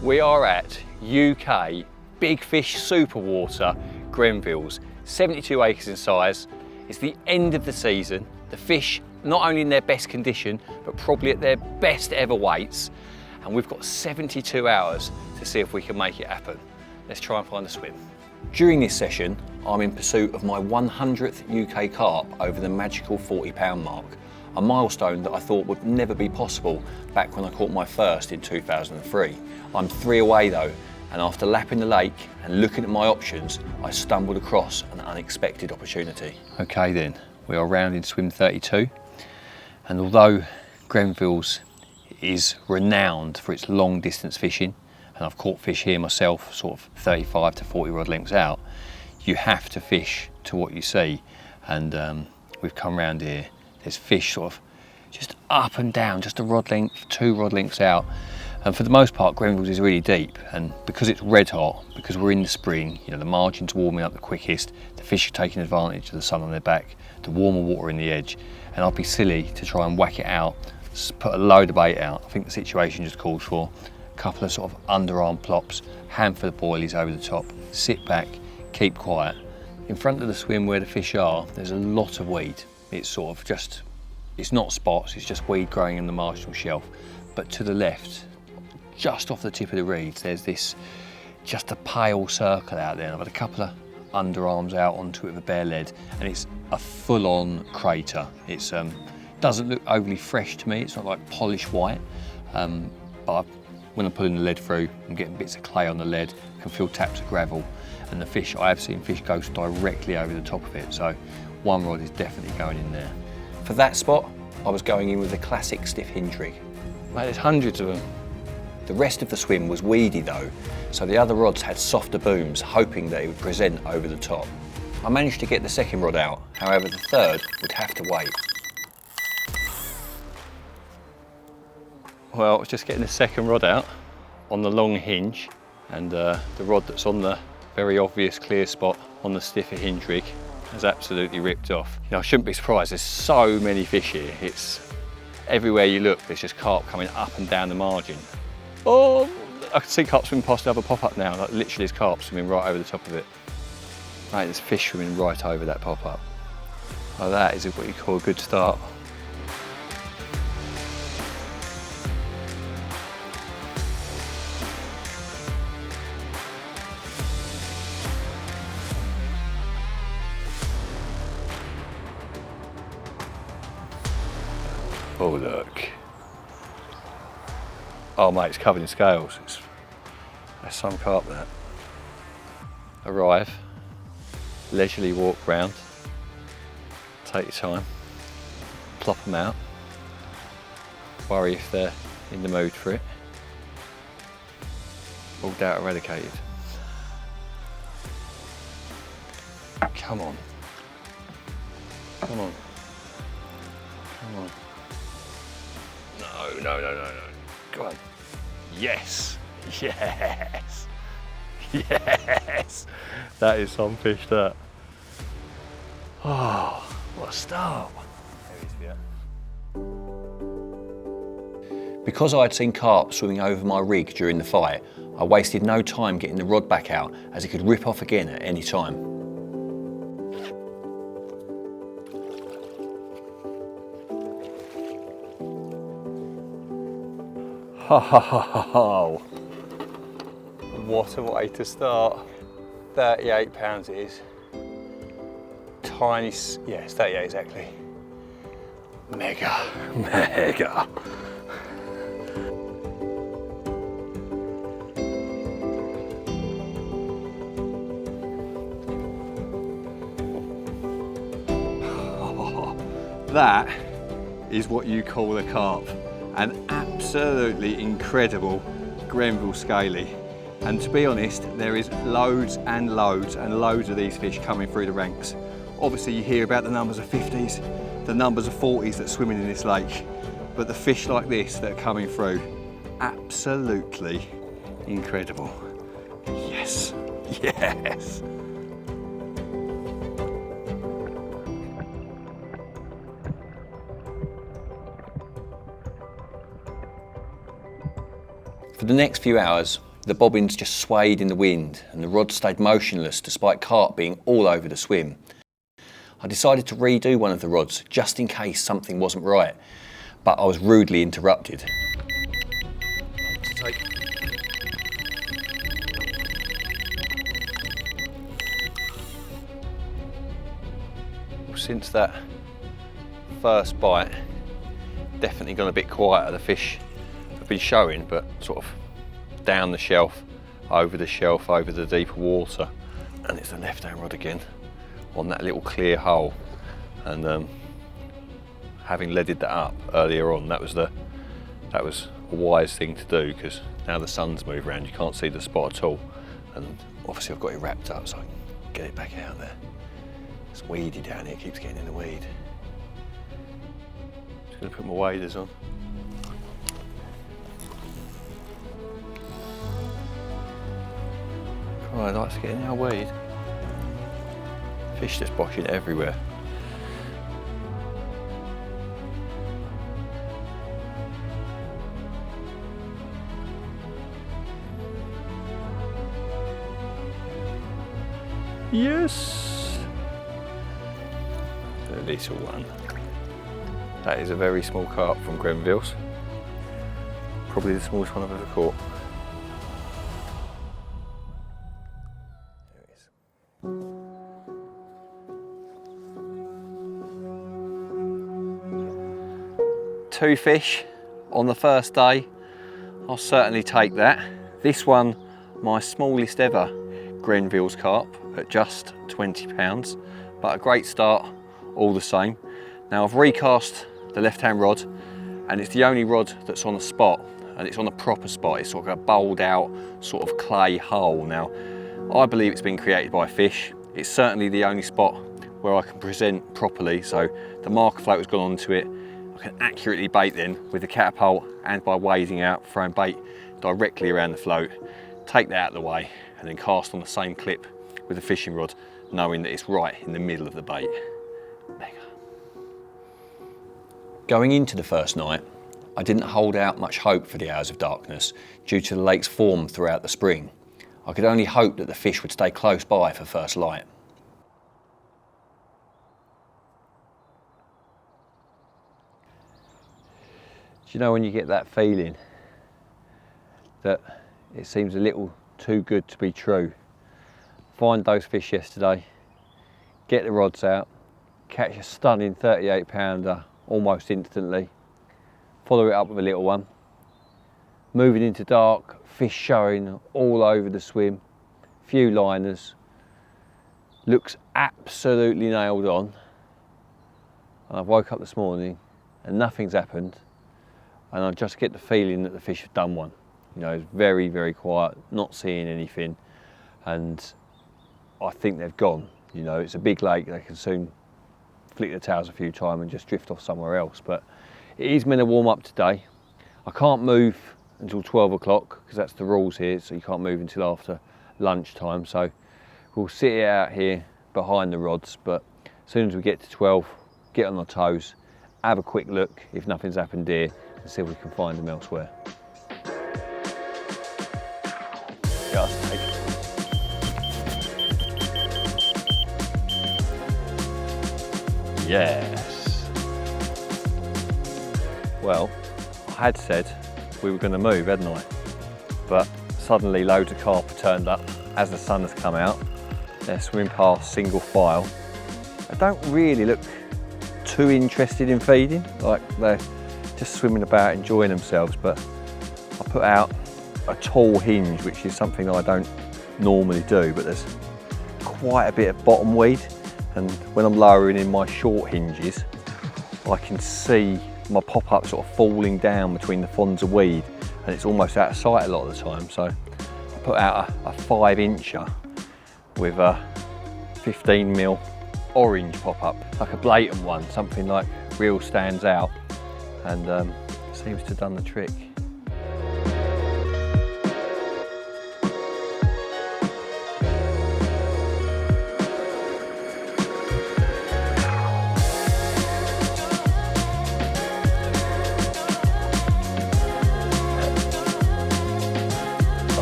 We are at UK Big Fish Superwater, Grenville's, 72 acres in size. It's the end of the season. The fish, not only in their best condition, but probably at their best ever weights. And we've got 72 hours to see if we can make it happen. Let's try and find a swim. During this session, I'm in pursuit of my 100th UK carp over the magical 40-pound mark, a milestone that I thought would never be possible back when I caught my first in 2003. I'm 3 away though, and after lapping the lake and looking at my options, I stumbled across an unexpected opportunity. Okay then, we are rounding swim 32, and although Grenville's is renowned for its long distance fishing, and I've caught fish here myself sort of 35 to 40 rod lengths out, you have to fish to what you see. And we've come round here, there's fish sort of just up and down, just a rod length, 2 rod lengths out. And for the most part, Grenville's is really deep, and because it's red hot, because we're in the spring, you know, the margin's warming up the quickest, the fish are taking advantage of the sun on their back, the warmer water in the edge, and I'd be silly to try and whack it out, put a load of bait out. I think the situation just calls for a couple of sort of underarm plops, handful of boilies over the top, sit back, keep quiet. In front of the swim where the fish are, there's a lot of weed. It's sort of just, it's not spots, it's just weed growing in the marginal shelf. But to the left, just off the tip of the reeds, there's this, just a pale circle out there. And I've had a couple of underarms out onto it with a bare lead, and it's a full-on crater. It's doesn't look overly fresh to me. It's not like polished white, but when I'm pulling the lead through, I'm getting bits of clay on the lead, I can feel taps of gravel, and the fish, I have seen fish go directly over the top of it, so one rod is definitely going in there. For that spot, I was going in with a classic stiff hinge rig. Mate, there's hundreds of them. The rest of the swim was weedy though, so the other rods had softer booms, hoping that it would present over the top. I managed to get the second rod out, however the third would have to wait. Well, I was just getting the second rod out on the long hinge, and the rod that's on the very obvious clear spot on the stiffer hinge rig has absolutely ripped off. You know, I shouldn't be surprised, there's so many fish here. It's everywhere you look, there's just carp coming up and down the margin. Oh, I can see carp swimming past the other pop-up now, like literally there's carp swimming right over the top of it. Mate, there's fish swimming right over that pop-up. Well, that is what you call a good start. Oh look. Oh mate, it's covered in scales. That's some carp that. Arrive, leisurely walk round, take your time, plop them out, worry if they're in the mood for it. All doubt eradicated. Come on. Come on. Come on. No. Go on. Yes. Yes. Yes. That is some fish, that. Oh, what a start. Because I had seen carp swimming over my rig during the fight, I wasted no time getting the rod back out, as it could rip off again at any time. Oh, what a way to start. 38 pounds it is. Tiny, yes, 38 exactly. Mega. Oh, that is what you call a carp. An absolutely incredible Grenville scaly. And to be honest, there is loads and loads and loads of these fish coming through the ranks. Obviously you hear about the numbers of 50s, the numbers of 40s that are swimming in this lake, but the fish like this that are coming through, absolutely incredible. Yes, yes. For the next few hours, The bobbins just swayed in the wind and the rod stayed motionless despite carp being all over the swim. I decided to redo one of the rods just in case something wasn't right, but I was rudely interrupted. Since that first bite, definitely gone a bit quieter. The fish have been showing, but sort of down the shelf, over the deeper water. And it's the left-hand rod again on that little clear hole. And having leaded that up earlier on, that was a wise thing to do, because now the sun's moved around, you can't see the spot at all. And obviously I've got it wrapped up so I can get it back out there. It's weedy down here, it keeps getting in the weed. Just gonna put my waders on. Oh, I like to get in our weed. Fish just boshing everywhere. Yes! The little one. That is a very small carp from Grenville's. Probably the smallest one I've ever caught. There it is. 2 fish on the first day. I'll certainly take that. This one, my smallest ever Grenville's carp at just £20, but a great start all the same. Now I've recast the left-hand rod, and it's the only rod that's on a spot, and it's on a proper spot. It's sort of a bowled out sort of clay hole. Now I believe it's been created by fish. It's certainly the only spot where I can present properly, so the marker float has gone onto it. I can accurately bait then with the catapult and by wading out, throwing bait directly around the float, take that out of the way, and then cast on the same clip with a fishing rod, knowing that it's right in the middle of the bait. Mega. Going into the first night, I didn't hold out much hope for the hours of darkness due to the lake's form throughout the spring. I could only hope that the fish would stay close by for first light. Do you know when you get that feeling that it seems a little too good to be true? Find those fish yesterday, get the rods out, catch a stunning 38 pounder almost instantly, follow it up with a little one, moving into dark, fish showing all over the swim, few liners, looks absolutely nailed on. And I've woke up this morning and nothing's happened, and I just get the feeling that the fish have done one. You know, it's very, very quiet, not seeing anything, and I think they've gone. You know, it's a big lake, they can soon flick their tails a few times and just drift off somewhere else. But it is meant to warm up today. I can't move until 12 o'clock because that's the rules here, so you can't move until after lunchtime. So we'll sit it out here behind the rods, but as soon as we get to 12, get on our toes, have a quick look if nothing's happened here, and see if we can find them elsewhere. Just take it. Yes. Well, I had said we were going to move, hadn't I? But suddenly loads of carp have turned up as the sun has come out. They're swimming past single file. They don't really look too interested in feeding, like they're just swimming about enjoying themselves, but I put out a tall hinge, which is something I don't normally do, but there's quite a bit of bottom weed, and when I'm lowering in my short hinges I can see my pop-up sort of falling down between the fronds of weed, and it's almost out of sight a lot of the time. So I put out a 5-incher with a 15mm orange pop-up, like a blatant one, something like real stands out, and seems to have done the trick.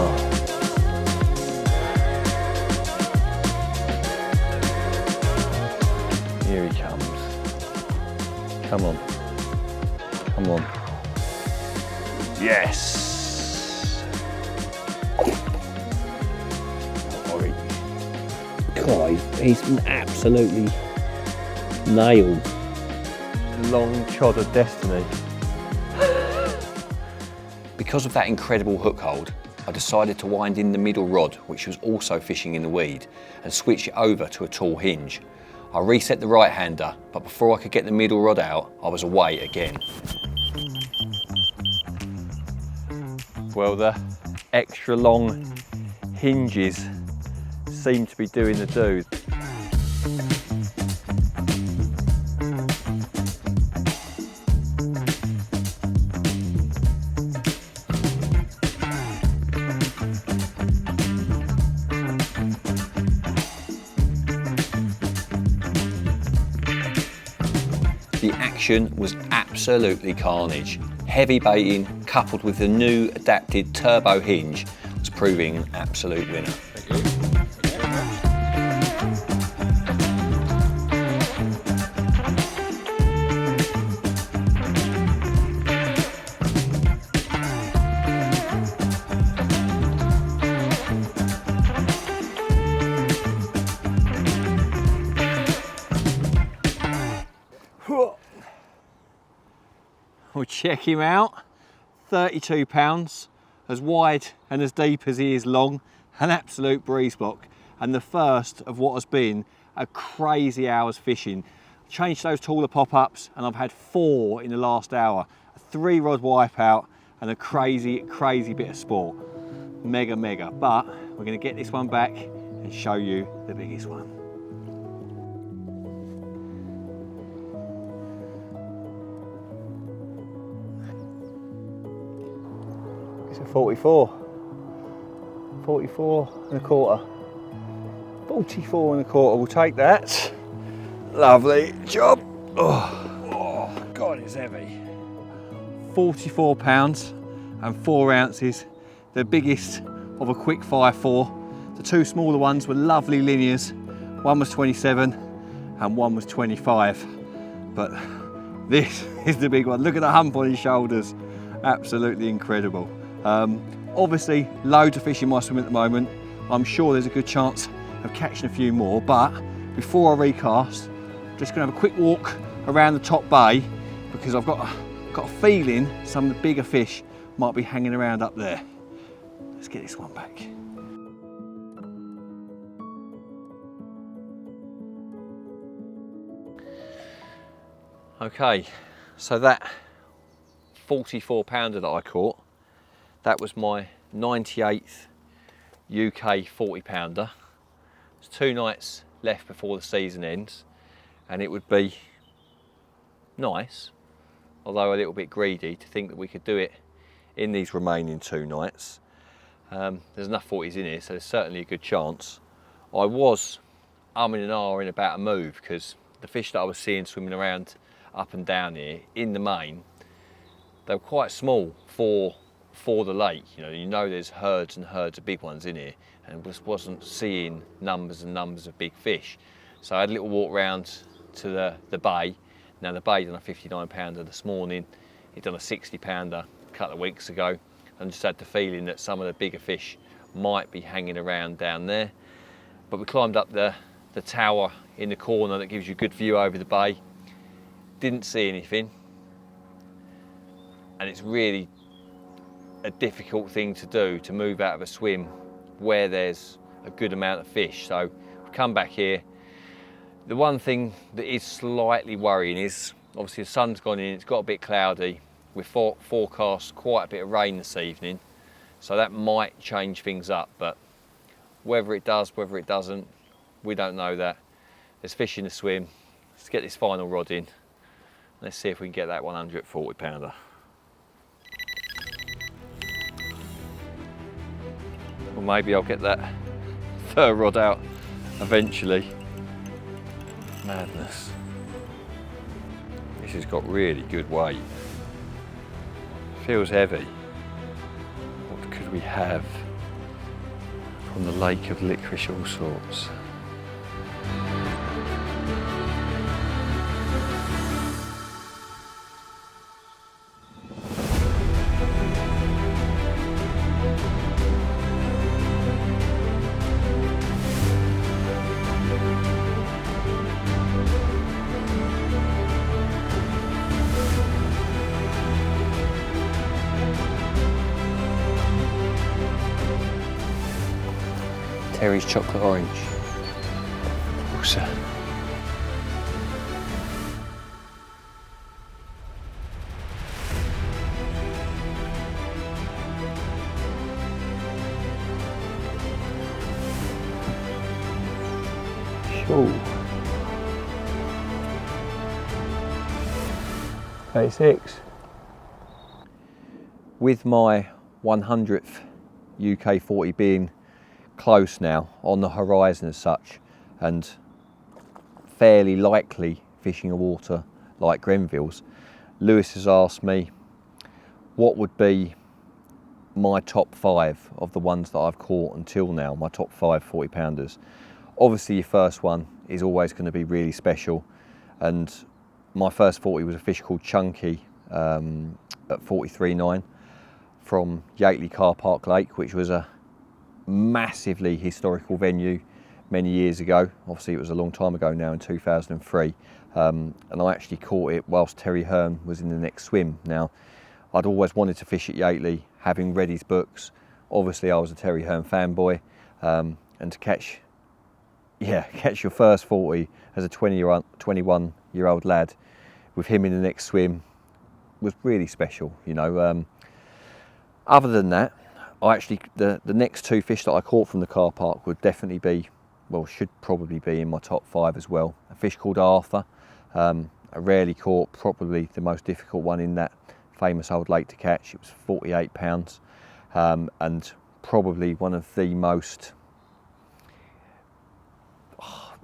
Oh. Come on. Come on. Yes! God, he's absolutely nailed. Long chod of destiny. Because of that incredible hook hold, I decided to wind in the middle rod, which was also fishing in the weed, and switch it over to a tall hinge. I reset the right hander, but before I could get the middle rod out, I was away again. Well, the extra long hinges seem to be doing the do. The action was absolutely carnage. Heavy baiting coupled with the new adapted turbo hinge was proving an absolute winner. We'll check him out. 32 pounds, as wide and as deep as he is long, an absolute breeze block, and the first of what has been a crazy hour's fishing. Changed those taller pop-ups and I've had 4 in the last hour. A 3-rod wipeout and a crazy bit of sport. Mega, but we're gonna get this one back and show you the biggest one. It's a 44 and a quarter. 44 and a quarter, we'll take that. Lovely job. Oh God, it's heavy. 44 pounds and 4 ounces. The biggest of a quick fire 4. The 2 smaller ones were lovely linears. One was 27 and one was 25. But this is the big one. Look at the hump on his shoulders. Absolutely incredible. Obviously loads of fish in my swim at the moment. I'm sure there's a good chance of catching a few more, but before I recast, I'm just going to have a quick walk around the top bay because I've got a feeling some of the bigger fish might be hanging around up there. Let's get this one back. Okay, so that 44 pounder that I caught, that was my 98th UK 40 pounder. There's 2 nights left before the season ends, and it would be nice, although a little bit greedy, to think that we could do it in these remaining 2 nights. There's enough 40s in here, so there's certainly a good chance. I was umming and ahhing about a move because the fish that I was seeing swimming around up and down here, in the main, they were quite small for the lake. You know there's herds and herds of big ones in here, and just wasn't seeing numbers and numbers of big fish. So I had a little walk round to the bay. Now the bay done a 59 pounder this morning, it done a 60 pounder a couple of weeks ago, and just had the feeling that some of the bigger fish might be hanging around down there. But we climbed up the tower in the corner that gives you a good view over the bay, didn't see anything, and it's really a difficult thing to do, to move out of a swim where there's a good amount of fish. So we've come back here. The one thing that is slightly worrying is obviously the sun's gone in, it's got a bit cloudy. We've forecast quite a bit of rain this evening, so that might change things up, but whether it does, whether it doesn't, we don't know that. There's fish in the swim. Let's get this final rod in. Let's see if we can get that 140 pounder. Or maybe I'll get that 3rd rod out eventually. Madness. This has got really good weight. Feels heavy. What could we have from the lake of licorice all sorts? Terry's chocolate orange. Also. Sure. 36. With my 100th UK 40 being close now, on the horizon as such, and fairly likely fishing a water like Grenville's, Lewis has asked me what would be my top 5 of the ones that I've caught until now, my top 5 40 pounders. Obviously your first one is always going to be really special, and my first 40 was a fish called Chunky at 43.9 from Yateley Car Park Lake, which was a massively historical venue many years ago. Obviously it was a long time ago now, in 2003, and I actually caught it whilst Terry Hearn was in the next swim. Now, I'd always wanted to fish at Yateley, having read his books. Obviously I was a Terry Hearn fanboy, and to catch your first 40 as a 21-year-old lad with him in the next swim was really special, you know. Other than that, the next 2 fish that I caught from the car park would definitely be, well, should probably be in my top 5 as well. A fish called Arthur, I rarely caught, probably the most difficult one in that famous old lake to catch. It was 48 pounds, and probably one of the most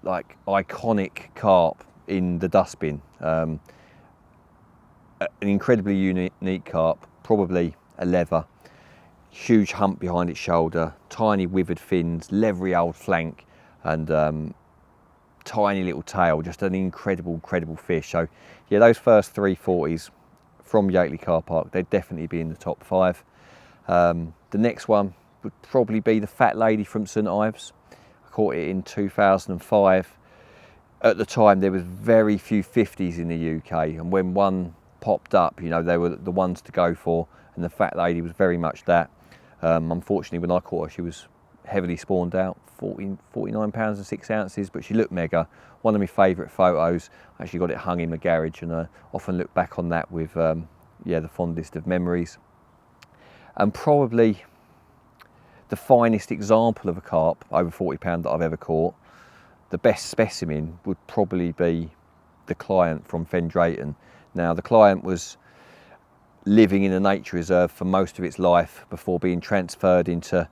like iconic carp in the dustbin. An incredibly unique carp, probably a leather, huge hump behind its shoulder, tiny withered fins, leathery old flank, and tiny little tail. Just an incredible fish. So yeah, those first 3 40s from Yateley Car Park, they'd definitely be in the top 5. The next one would probably be the Fat Lady from St Ives. I caught it in 2005. At the time there was very few 50s in the UK, and when one popped up, you know, they were the ones to go for, and the Fat Lady was very much that. Unfortunately when I caught her, she was heavily spawned out, 49 pounds and 6 ounces, but she looked mega. One of my favourite photos. I actually got it hung in my garage, and I often look back on that with the fondest of memories. And probably the finest example of a carp over 40 pound that I've ever caught, the best specimen, would probably be the Client from Fen Drayton. Now, the Client was living in a nature reserve for most of its life before being transferred into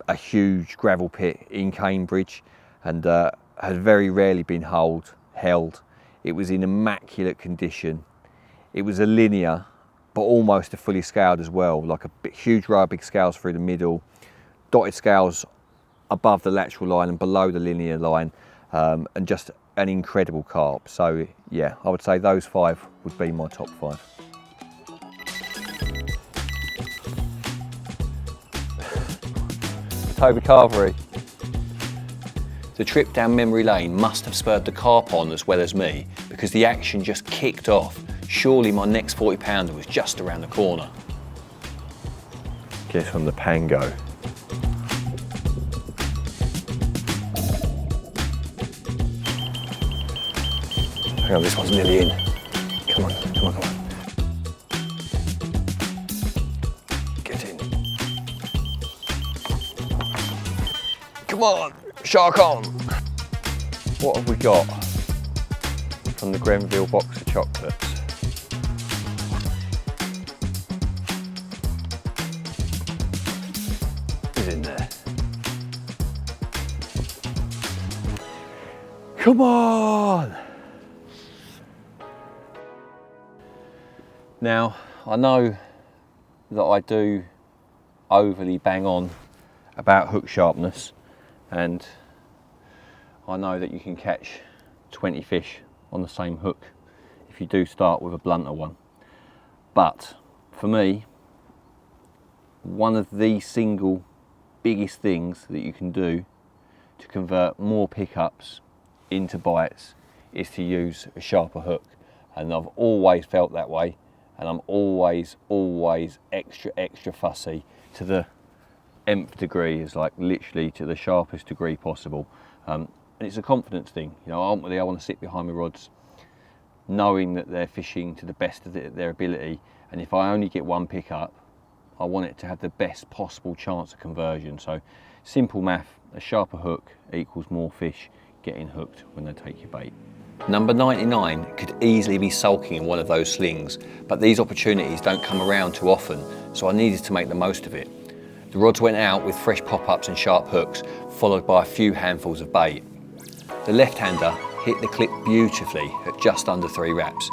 a huge gravel pit in Cambridge, and had very rarely been held. It was in immaculate condition. It was a linear, but almost a fully scaled as well, like a huge row of big scales through the middle, dotted scales above the lateral line and below the linear line, and just an incredible carp. So yeah, I would say those 5 would be my top 5. Toby Carvery. The trip down memory lane must have spurred the carp on as well as me, because the action just kicked off. Surely my next 40 pounder was just around the corner. Guess from the Pango. Hang on, this one's nearly in. Come on. Get in. Come on, shark on. What have we got from the Grenville box of chocolates? Is in there. Come on. Now, I know that I do overly bang on about hook sharpness, and I know that you can catch 20 fish on the same hook if you do start with a blunter one. But for me, one of the single biggest things that you can do to convert more pickups into bites is to use a sharper hook. And I've always felt that way, and I'm always extra fussy to the nth degree, is like literally to the sharpest degree possible. And it's a confidence thing. You know, ultimately I want to sit behind my rods knowing that they're fishing to the best of their ability, and if I only get one pickup, I want it to have the best possible chance of conversion. So simple math, a sharper hook equals more fish getting hooked when they take your bait. Number 99 could easily be sulking in one of those slings, but these opportunities don't come around too often, so I needed to make the most of it. The rods went out with fresh pop-ups and sharp hooks, followed by a few handfuls of bait. The left-hander hit the clip beautifully at just under 3 wraps,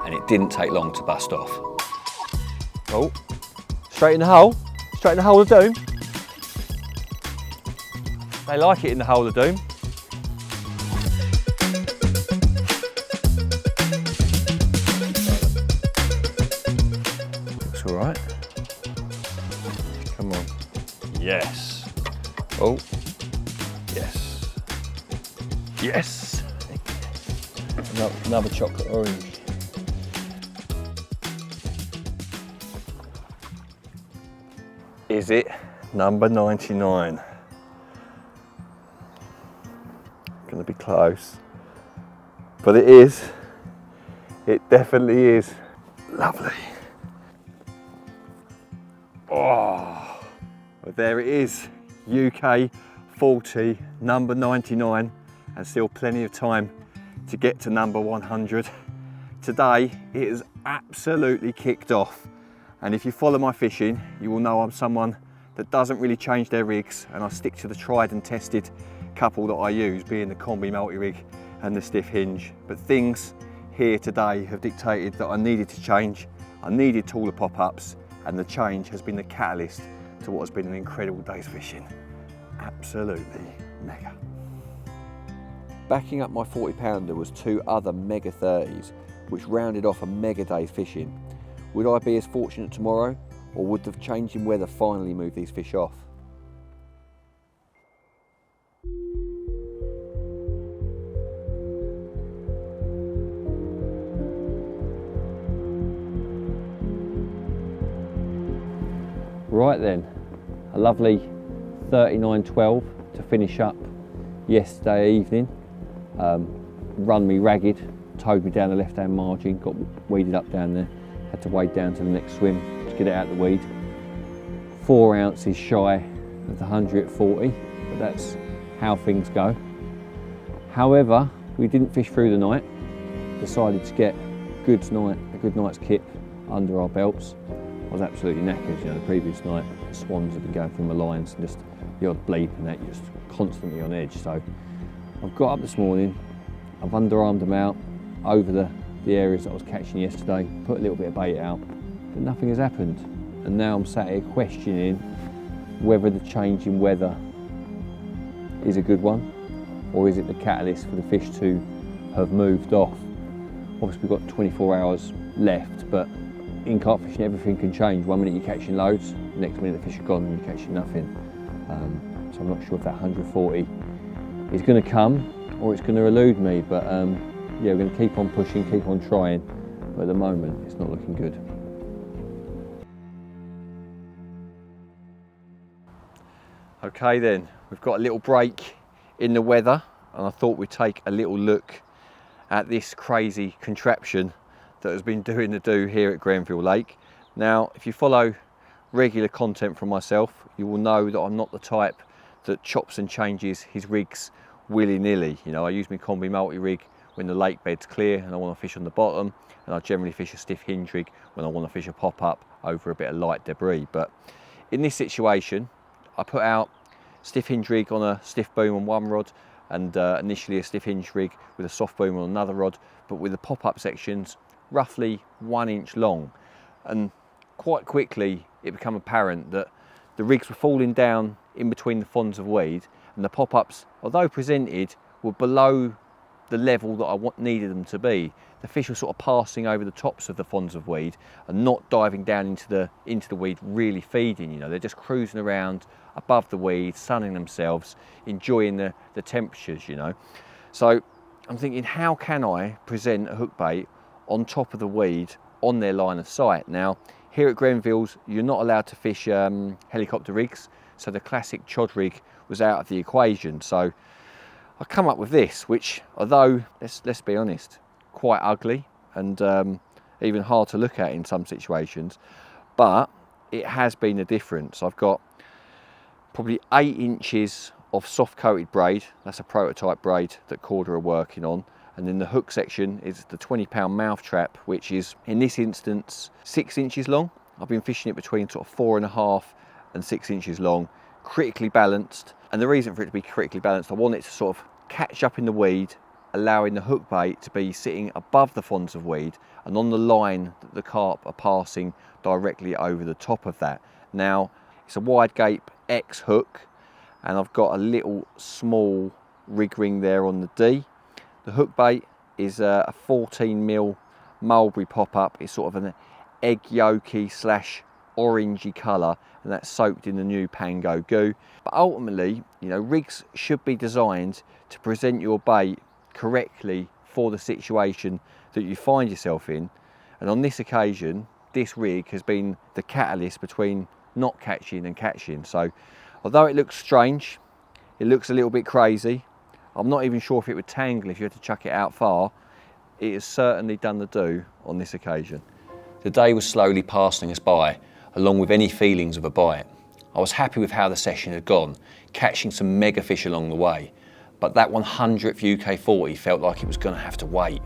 and it didn't take long to bust off. Oh, straight in the hole? Straight in the hole of doom? They like it in the hole of doom. Looks all right. Come on. Yes. Oh, yes. Yes. Another chocolate orange. Is it number 99? Gonna be close, but it is. It definitely is. Lovely. Oh, but there it is. UK 40, number 99, and still plenty of time to get to number 100. Today it has absolutely kicked off, and if you follow my fishing, you will know I'm someone that doesn't really change their rigs, and I stick to the tried and tested couple that I use, being the combi multi-rig and the stiff hinge. But things here today have dictated that I needed to change. I needed taller pop-ups, and the change has been the catalyst to what has been an incredible day's fishing. Absolutely mega. Backing up my 40 pounder was 2 other mega 30s, which rounded off a mega day's fishing. Would I be as fortunate tomorrow, or would the changing weather finally move these fish off? Right then, a lovely 39.12 to finish up yesterday evening. Run me ragged, towed me down the left hand margin, got weeded up down there, had to wade down to the next swim to get it out of the weed. 4 ounces shy of the 100 at 40, but that's how things go. However, we didn't fish through the night, decided to get a good night's kip under our belts. I was absolutely knackered, you know, the previous night the swans had been going through my lines and just the odd bleep and that, just constantly on edge. So I've got up this morning, I've underarmed them out over the areas that I was catching yesterday, put a little bit of bait out, but nothing has happened. And now I'm sat here questioning whether the change in weather is a good one, or is it the catalyst for the fish to have moved off. Obviously we've got 24 hours left, but in carp fishing everything can change. 1 minute you're catching loads, the next minute the fish are gone and you're catching nothing. So I'm not sure if that 140 is going to come or it's going to elude me, but yeah, we're going to keep on pushing, keep on trying, but at the moment it's not looking good. Okay then, we've got a little break in the weather, and I thought we'd take a little look at this crazy contraption that has been doing the do here at Grenville Lake. Now, if you follow regular content from myself, you will know that I'm not the type that chops and changes his rigs willy-nilly. You know, I use my combi multi-rig when the lake bed's clear and I want to fish on the bottom, and I generally fish a stiff hinge rig when I want to fish a pop-up over a bit of light debris. But in this situation, I put out stiff hinge rig on a stiff boom on one rod, and initially a stiff hinge rig with a soft boom on another rod, but with the pop-up sections roughly 1 inch long. And quite quickly it became apparent that the rigs were falling down in between the fronds of weed, and the pop-ups, although presented, were below the level that I needed them to be. The fish were sort of passing over the tops of the fronds of weed and not diving down into the weed, really feeding. You know, they're just cruising around above the weed, sunning themselves, enjoying the temperatures, you know. So I'm thinking, how can I present a hook bait on top of the weed on their line of sight? Now, Here at Grenville's, you're not allowed to fish helicopter rigs, so the classic chod rig was out of the equation. So I come up with this, which, although, let's be honest, quite ugly and even hard to look at in some situations, but it has been a difference. I've got probably 8 inches of soft coated braid. That's a prototype braid that Korda are working on. And then the hook section is the 20-pound mouth trap, which is in this instance 6 inches long. I've been fishing it between sort of 4.5 and 6 inches long, critically balanced. And the reason for it to be critically balanced, I want it to sort of catch up in the weed, allowing the hook bait to be sitting above the fronds of weed and on the line that the carp are passing directly over the top of that. Now, it's a wide gape X hook, and I've got a little small rig ring there on the D. The hook bait is a 14mm mulberry pop-up. It's sort of an egg yolky / orangey colour, and that's soaked in the new Pango goo. But ultimately, you know, rigs should be designed to present your bait correctly for the situation that you find yourself in. And on this occasion, this rig has been the catalyst between not catching and catching. So although it looks strange, it looks a little bit crazy, I'm not even sure if it would tangle if you had to chuck it out far, it has certainly done the do on this occasion. The day was slowly passing us by, along with any feelings of a bite. I was happy with how the session had gone, catching some mega fish along the way, but that 100th UK 40 felt like it was going to have to wait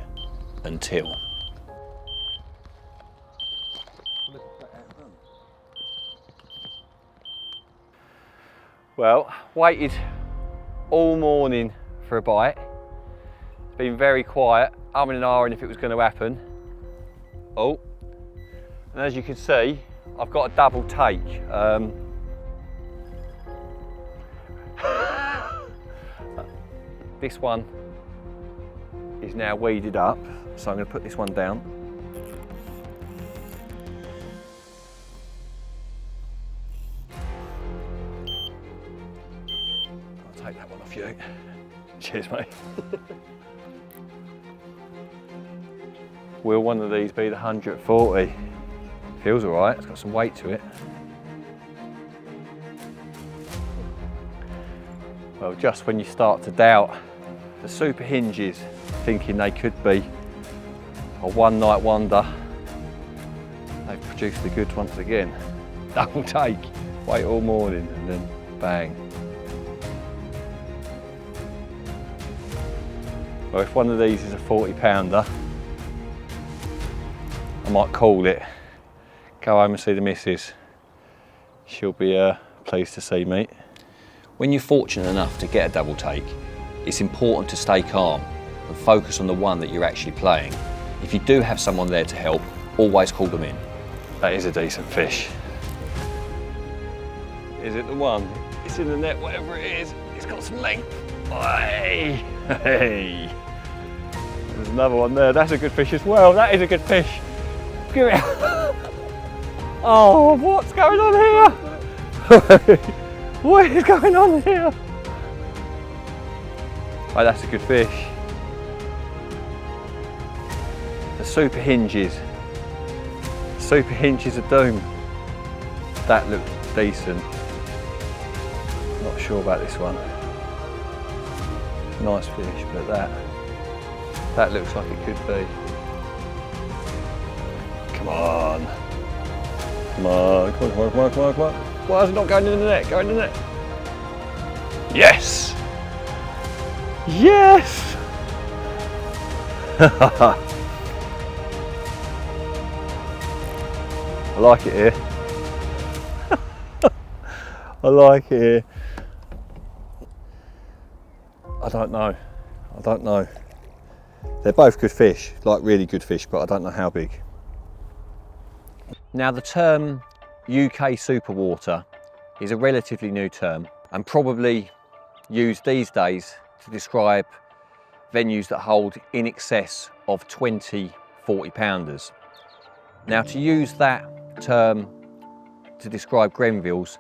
until. Well, waited all morning for a bite. It's been very quiet, umming and ahhing if it was going to happen. Oh, and as you can see, I've got a double take. This one is now weeded up, so I'm going to put this one down. I'll take that one off you. Cheers, mate. Will one of these be the 140? Feels all right, it's got some weight to it. Well, just when you start to doubt the super hinges, thinking they could be a one-night wonder, they've produced the goods once again. Double take, wait all morning and then bang. Well, if one of these is a 40-pounder, I might call it, go home and see the missus. She'll be pleased to see me. When you're fortunate enough to get a double take, it's important to stay calm and focus on the one that you're actually playing. If you do have someone there to help, always call them in. That is a decent fish. Is it the one? It's in the net, whatever it is. It's got some length. Hey! Hey! There's another one there. That's a good fish as well. That is a good fish. Give it. Oh, what's going on here? What is going on here? Oh, that's a good fish. The super hinges. Super hinges of doom. That looks decent. Not sure about this one. Nice fish, but that looks like it could be. Come on. Come on, come on, come on, come on, come on, come on. Why is it not going in the net? Go in the net. Yes! Yes! I like it here. I like it here. I don't know. I don't know. They're both good fish, like really good fish, but I don't know how big. Now the term UK superwater is a relatively new term and probably used these days to describe venues that hold in excess of 20 40-pounders. Now to use that term to describe Grenville's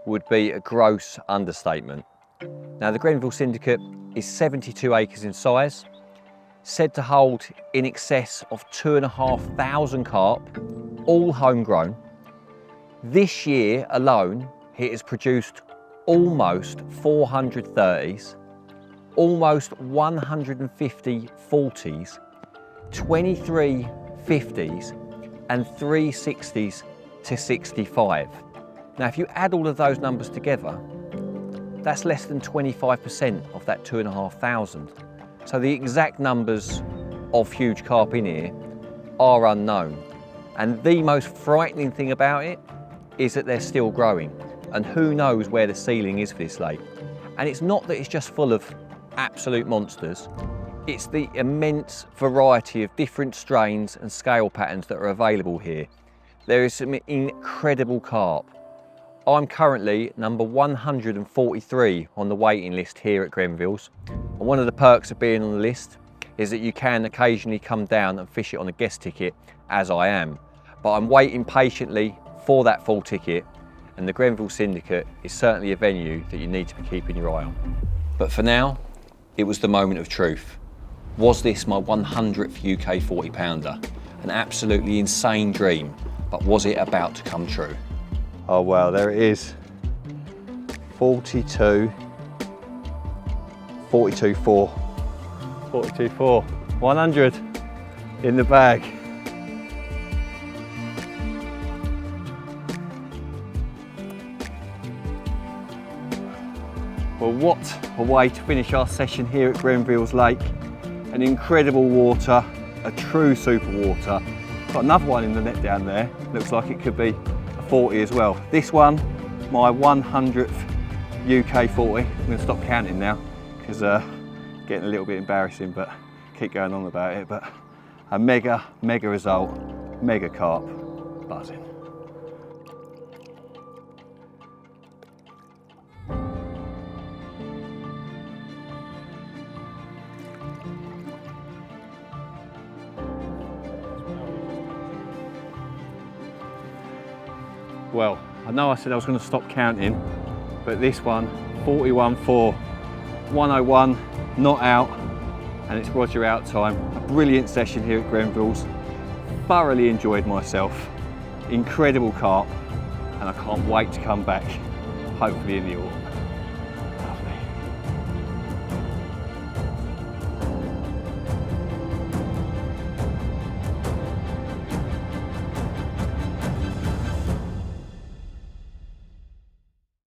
would be a gross understatement. Now the Grenville Syndicate is 72 acres in size, said to hold in excess of 2,500 carp, all homegrown. This year alone, it has produced almost 400 30s, almost 150 40s, 23 50s, and 3 60s to 65. Now, if you add all of those numbers together, that's less than 25% of that 2,500. So the exact numbers of huge carp in here are unknown. And the most frightening thing about it is that they're still growing. And who knows where the ceiling is for this lake. And it's not that it's just full of absolute monsters. It's the immense variety of different strains and scale patterns that are available here. There is some incredible carp. I'm currently number 143 on the waiting list here at Grenville's. And one of the perks of being on the list is that you can occasionally come down and fish it on a guest ticket, as I am. But I'm waiting patiently for that full ticket, and the Grenville Syndicate is certainly a venue that you need to be keeping your eye on. But for now, it was the moment of truth. Was this my 100th UK 40 pounder? An absolutely insane dream, but was it about to come true? Oh wow, there it is. 42, 42.4. 42.4, 100 in the bag. Well, what a way to finish our session here at Grenville's Lake. An incredible water, a true super water. Got another one in the net down there. Looks like it could be a 40 as well. This one, my 100th UK 40. I'm going to stop counting now because getting a little bit embarrassing, but keep going on about it. But a mega result, mega carp, buzzing. Well, I know I said I was going to stop counting, but this one, 41.4, 101, not out, and it's Roger out time. A brilliant session here at Grenville's. Thoroughly enjoyed myself. Incredible carp, and I can't wait to come back, hopefully in the autumn.